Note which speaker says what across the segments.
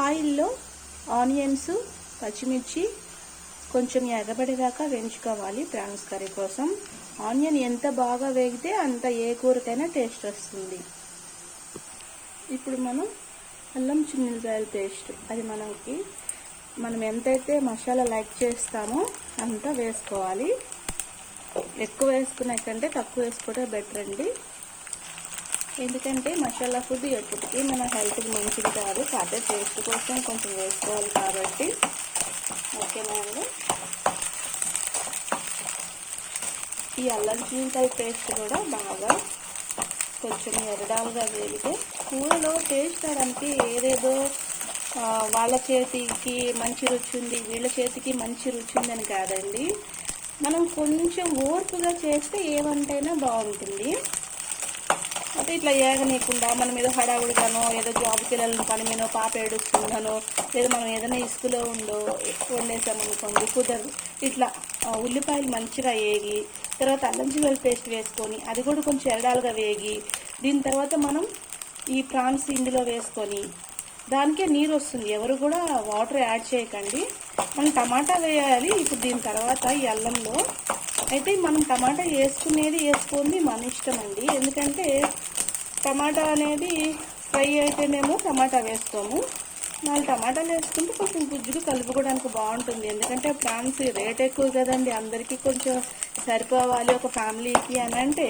Speaker 1: ఆయిల్లో ఆనియన్స్, పచ్చిమిర్చి కొంచెం ఎర్రబడేదాకా వేయించుకోవాలి ప్రాన్స్ కర్రీ కోసం. ఆనియన్ ఎంత బాగా వేగితే అంత ఏ కూరకైనా టేస్ట్ వస్తుంది. ఇప్పుడు మనం అల్లం చిన్నులపాయల పేస్ట్, అది మనం ఎంతైతే మసాలా లైక్ చేస్తామో అంత వేసుకోవాలి. ఎక్కువ వేసుకునే కంటే తక్కువ వేసుకోవడం బెటర్ అండి. ఎందుకంటే మసాలా ఫుడ్ ఎప్పటికీ మన హెల్త్కి మంచిది కాదు, కాకపోతే టేస్ట్ కోసం కొంచెం వేసుకోవాలి కాబట్టి. ఓకేనా అండి. ఈ అల్లం చిన్నులపాయ పేస్ట్ కూడా బాగా కొంచెం ఎర్రడాలుగా వేగితే కూరలో టేస్ట్ అవడానికి ఏదేదో వాళ్ళ చేతికి మంచి రుచి ఉంది, వీళ్ళ చేతికి మంచి రుచి ఉందని కాదండి. మనం కొంచెం ఓర్పుగా చేస్తే ఏ వంటైనా బాగుంటుంది. అయితే ఇట్లా ఏగనీయకుండా మనం ఏదో హడావుడిగానో, ఏదో జాబ్కి వెళ్ళాలని పని మీనో, పాప ఏడుస్తుందనో, లేదా మనం ఏదైనా ఇసుకలో వండేసామనుకోండి, కుదరదు. ఇట్లా ఉల్లిపాయలు మంచిగా వేగి తర్వాత అల్లం చిన్నులపాయ పేస్ట్ వేసుకొని అది కూడా కొంచెం ఎరడాలుగా వేగి దీని తర్వాత మనం ఈ ప్రాన్స్ ఇందులో వేసుకొని దానికే నీరు వస్తుంది. ఎవరు కూడా వాటర్ యాడ్ చేయకండి. మనం టమాటా వేయాలి ఇప్పుడు దీని తర్వాత ఈ అల్లంలో. అయితే మనం టమాటా వేసుకొని మన ఇష్టం అండి. ఎందుకంటే టమాటా అనేది ఫ్రై అయితేనేమో టమాటా వేసుకోము. 4 టమాటాలు వేసుకుంటే కొంచెం గుజ్జుగా కలుపుకోవడానికి బాగుంటుంది. ఎందుకంటే ప్రాన్స్ రేట్ ఎక్కువ కదండి, అందరికీ కొంచెం సరిపోవాలి ఒక ఫ్యామిలీకి అని అంటే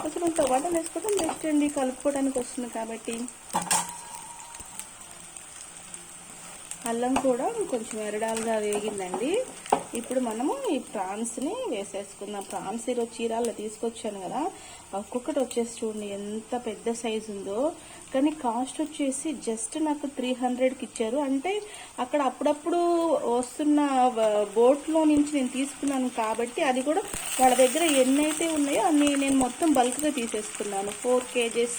Speaker 1: కొంచెం టమాటాలు వేసుకోవడం బెస్ట్ అండి, కలుపుకోవడానికి వస్తుంది కాబట్టి. అల్లం కూడా కొంచెం ఎరడాలుగా వేగిందండి. ఇప్పుడు మనము ఈ ప్రాన్స్ని వేసేసుకుందాం. ప్రాన్స్ ఈరోజు చీరాల్లో తీసుకొచ్చాను కదా, ఒక్కొక్కటి వచ్చేసి చూడండి ఎంత పెద్ద సైజు ఉందో. కానీ కాస్ట్ వచ్చేసి జస్ట్ నాకు 300కి ఇచ్చారు. అంటే అక్కడ అప్పుడప్పుడు వస్తున్న బోట్లో నుంచి నేను తీసుకున్నాను కాబట్టి అది కూడా వాళ్ళ దగ్గర ఎన్నైతే ఉన్నాయో అన్ని నేను మొత్తం బల్క్గా తీసేసుకున్నాను. 4 kgs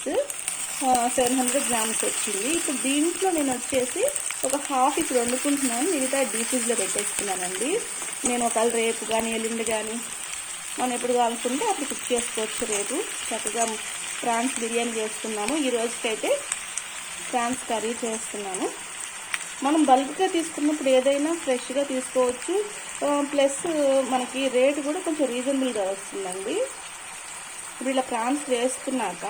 Speaker 1: 700 grams వచ్చింది. ఇప్పుడు దీంట్లో నేను వచ్చేసి ఒక హాఫ్ ఇప్పుడు వండుకుంటున్నాను, మిగతా డీఫ్రిజ్లో పెట్టేసుకున్నానండి. నేను ఒకవేళ రేపు కానీ ఎల్లుండి కానీ మనం ఎప్పుడు కావాలనుకుంటే అప్పుడు కుక్ చేసుకోవచ్చు. రేపు చక్కగా ప్రాన్స్ బిర్యానీ చేసుకున్నాము. ఈ రోజుకైతే ప్రాన్స్ కర్రీ చేస్తున్నాను. మనం బల్క్గా తీసుకున్నప్పుడు ఏదైనా ఫ్రెష్గా తీసుకోవచ్చు, ప్లస్ మనకి రేటు కూడా కొంచెం రీజనబుల్గా వస్తుందండి. ఇప్పుడు ఇలా ప్రాన్స్ వేసుకున్నాక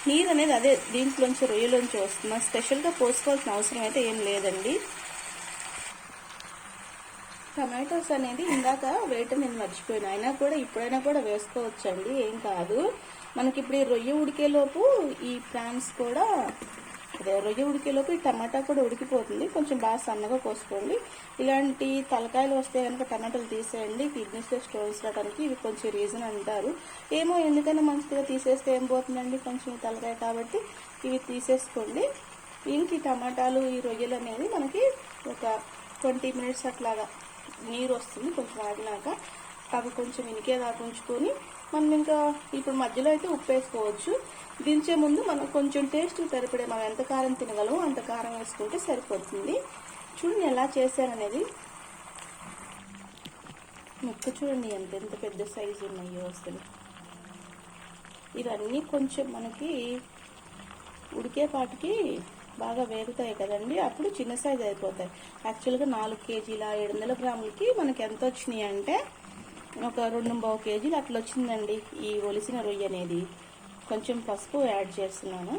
Speaker 1: నీరు అనేది అదే దీంట్లోంచి రొయ్యలోంచి వస్తుంది. స్పెషల్గా పోసుకోవాల్సిన అవసరం అయితే ఏం లేదండి. టమాటోస్ అనేది ఇందాక వేయటం నేను మర్చిపోయాను, అయినా కూడా ఇప్పుడైనా కూడా వేసుకోవచ్చండి, ఏం కాదు. మనకి ఇప్పుడు ఈ రొయ్య ఉడికేలోపు ఈ ప్రాన్స్ కూడా రొయ్య ఉడికేలోపు ఈ టమాటా కూడా ఉడికిపోతుంది. కొంచెం బాగా సన్నగా కోసుకోండి. ఇలాంటి తలకాయలు వస్తే కనుక టమాటాలు తీసేయండి, కిడ్నీస్లో స్టోన్స్ రావడానికి ఇవి కొంచెం రీజన్ అంటారు. ఏమో ఎందుకైనా మంచిగా తీసేస్తే ఏం పోతుందండి, కొంచెం తలకాయ కాబట్టి ఇవి తీసేసుకోండి. ఇంక ఈ టమాటాలు ఈ రొయ్యలు అనేది మనకి ఒక 20 minutes అట్లాగా నీరు వస్తుంది. కొంచెం ఆగినాక అవి కొంచెం ఇనికేదాకా ఉంచుకొని మనం ఇంకా ఇప్పుడు మధ్యలో అయితే ఉప్పు వేసుకోవచ్చు. దించే ముందు మనం కొంచెం టేస్ట్ సరిపడే మనం ఎంత కారం తినగలమో అంత కారం వేసుకుంటే సరిపోతుంది. చూడండి ఎలా చేశారనేది. ముక్క చూడండి ఎంత పెద్ద సైజు ఉన్నాయో అసలు. ఇవన్నీ కొంచెం మనకి ఉడికేపాటికి బాగా వేగుతాయి కదండి, అప్పుడు చిన్న సైజు అయిపోతాయి. యాక్చువల్గా 4 kg 700 grams మనకి ఎంత వచ్చినాయి అంటే ఒక 2.5 kg అట్లా వచ్చిందండి ఈ ఒలిసిన రొయ్య అనేది. కొంచెం పసుపు యాడ్ చేస్తున్నాను,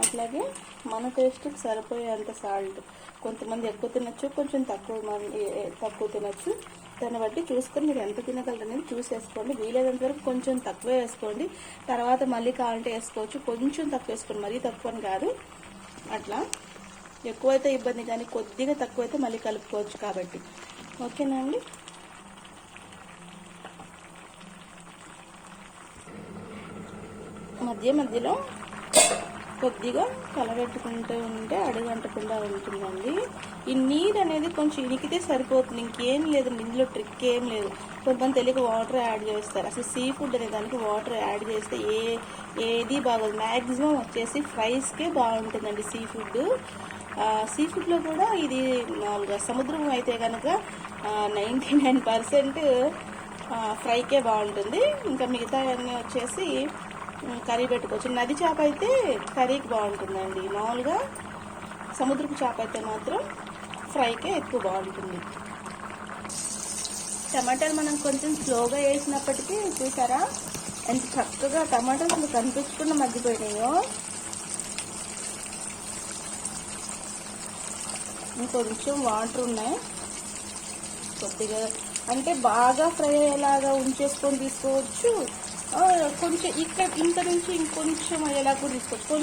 Speaker 1: అట్లాగే మన టేస్ట్కి సరిపోయేంత సాల్ట్. కొంతమంది ఎక్కువ తినచ్చు, కొంచెం తక్కువ తినచ్చు. దాన్ని బట్టి చూసుకొని మీరు ఎంత తినగలరు అనేది చూసేసుకోండి. వీలైనంత వరకు కొంచెం తక్కువ వేసుకోండి, తర్వాత మళ్ళీ కావాలంటే వేసుకోవచ్చు. కొంచెం తక్కువ వేసుకోండి, మరీ తక్కువ అని కాదు. అట్లా ఎక్కువైతే ఇబ్బంది, కానీ కొద్దిగా తక్కువైతే మళ్ళీ కలుపుకోవచ్చు కాబట్టి. ఓకేనా అండి. మధ్యలో కొద్దిగా కలబెట్టుకుంటూ ఉంటే అడుగంటకుండా ఉంటుందండి. ఈ నీరు అనేది కొంచెం ఇనికితే సరిపోతుంది, ఇంకేం లేదు, ఇందులో ట్రిక్ ఏం లేదు. కొంతమంది తెలియక వాటర్ యాడ్ చేస్తారు. అసలు సీ ఫుడ్ అనే దానికి వాటర్ యాడ్ చేస్తే ఏది బాగోదు. మ్యాక్సిమం వచ్చేసి ఫ్రైస్కే బాగుంటుందండి సీ ఫుడ్. సీ ఫుడ్లో కూడా ఇది మామూలుగా సముద్రం అయితే కనుక 99% ఫ్రైకే బాగుంటుంది. ఇంకా మిగతా అన్నీ వచ్చేసి కర్రీ పెట్టుకోవచ్చు. నది చేప అయితే కర్రీకి బాగుంటుందండి. మామూలుగా సముద్రపు చేప అయితే మాత్రం ఫ్రైకే ఎక్కువ బాగుంటుంది. టమాటాలు మనం కొంచెం స్లోగా వేసినప్పటికీ చూసారా ఎంత చక్కగా టమాటాలు కనిపించకుండా మగ్గిపోయినాయో. ఇంకొంచెం వాటర్ ఉన్నాయి కొద్దిగా, అంటే బాగా ఫ్రై అయ్యేలాగా ఉంచేసుకొని తీసుకోవచ్చు. కొంచెం ఇంత నుంచి ఇంకొంచెం అయ్యేలా కూడా తీసుకోవచ్చు.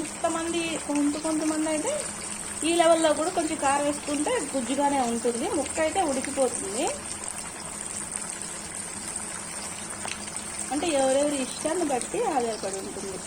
Speaker 1: కొంతమంది అయితే ఈ లెవెల్లో కూడా కొంచెం కారం వేసుకుంటే గుజ్జుగానే ఉంటుంది, ముక్క అయితే ఉడికిపోతుంది. అంటే ఎవరెవరి ఇష్టాన్ని బట్టి ఆధారపడి ఉంటుంది.